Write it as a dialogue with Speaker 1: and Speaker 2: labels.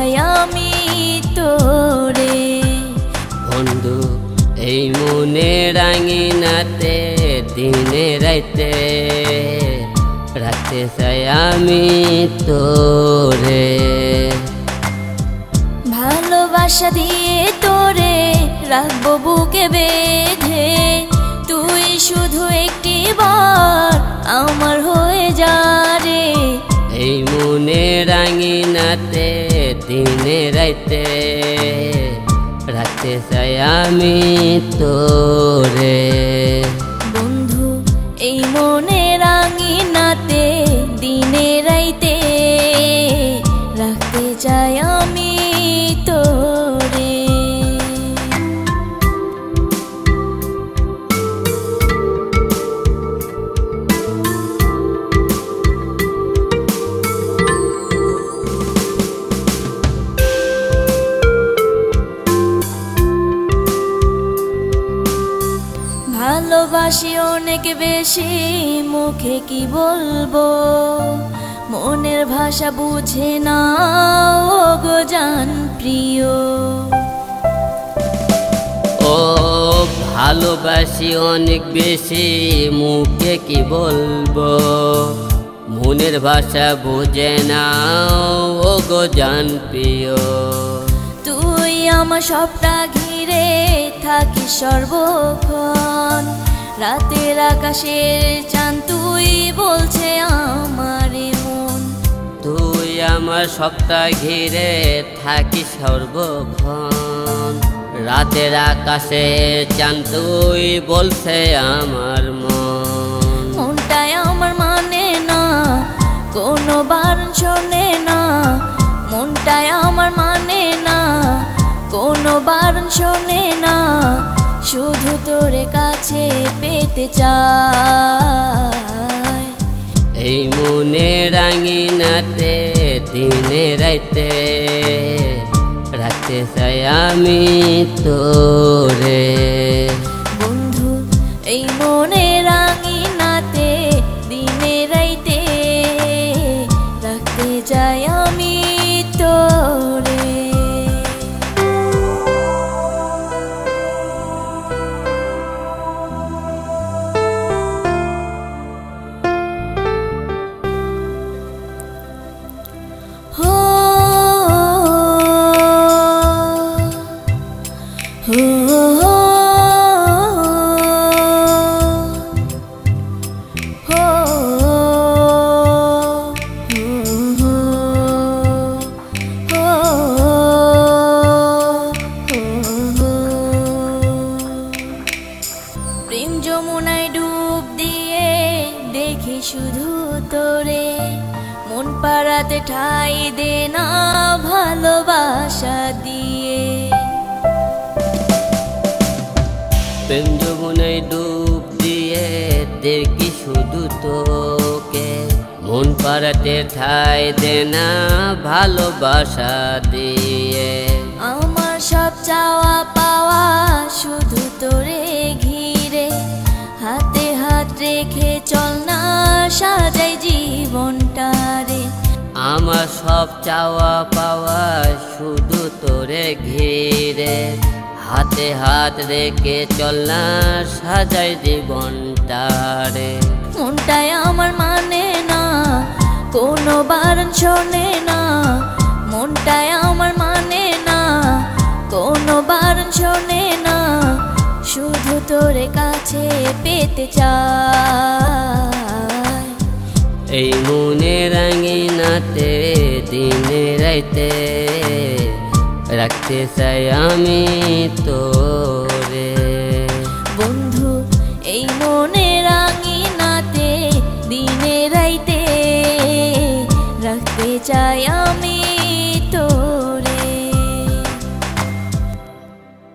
Speaker 1: চাই আমি তোরে।
Speaker 2: বন্ধু এই মনে রাঙিনাতে দিনে রাইতে রাখতে চাই আমি তোরে।
Speaker 1: ভালোবাসা দিয়ে তোরে রাখবো বুকে বেঁধে, তুই শুধু একটি বার আমার হয়ে যা রে।
Speaker 2: এই মনে রাঙিনাতে দিনে রাইতে রাখতে চাই আমি তোরে।
Speaker 1: বন্ধু এই মনে রাঙিনাতে দিনে রাইতে রাখতে চাই আমি তোরে। ভালোবাসি অনেক বেশি মুখে কি বলবো, মনের ভাষা বুঝে না ও গো জান প্রিয়।
Speaker 2: ও ভালোবাসি অনেক বেশি মুখে কি বলবো, মনের ভাষা বুঝে না ও গো জান প্রিয়।
Speaker 1: তুই আমার সবটা ঘিরে থাকি সর্বক্ষণ, রাতের আকাশের চাঁদ তুই বলছে আমার মন।
Speaker 2: তুই আমার সবটা ঘিরে থাকি সর্বক্ষণ, রাতের আকাশে চাঁদ তুই বলছে আমার মন।
Speaker 1: মনটাই আমার মানে না কোনো বারণ শোনে না, মনটাই আমার মানে না কোনো বারণ শোনে না, শুধু তোরে কাছে পেতে চাই।
Speaker 2: এই মনে রাঙিনাতে দিনে রাইতে রাখতে চাই আমি তোরে।
Speaker 1: বন্ধু এই মনে রাঙিনাতে দিনে রাইতে রাখতে চাই আমি তোরে। প্রেম যমুনায় ডুব দিয়ে দেখি শুধু তোরে, মন পাড়াতে ঠাই দে না ভালোবাসা দিয়ে।
Speaker 2: প্রেম যমুনায় ডুব দিয়ে দেখি শুধু তোকে, মন পাড়াতে ঠাই দে না ভালোবাসা দিয়ে।
Speaker 1: আমার সব চাওয়া পাওয়া শুধু তোরে ঘিরে, হাতে হাত রেখে চল না সাজাই জীবনটারে।
Speaker 2: আমার সব চাওয়া পাওয়া শুধু তোরে ঘিরে, হাতে হাত রেখে চল না সাজাই জীবনটারে।
Speaker 1: মনটাই আমার মানে না কোনো বারণ শোনে না, মনটাই আমার মানে না কোনো বারণ শোনে না, শুধু তোরে কাছে পেতে চাই।
Speaker 2: এই মনে রাঙিনাতে দিনে রাইতে রাখতে চাই আমি তোরে।
Speaker 1: বন্ধু এই মনে রাঙিনাতে দিনে রাইতে রাখতে চাই আমি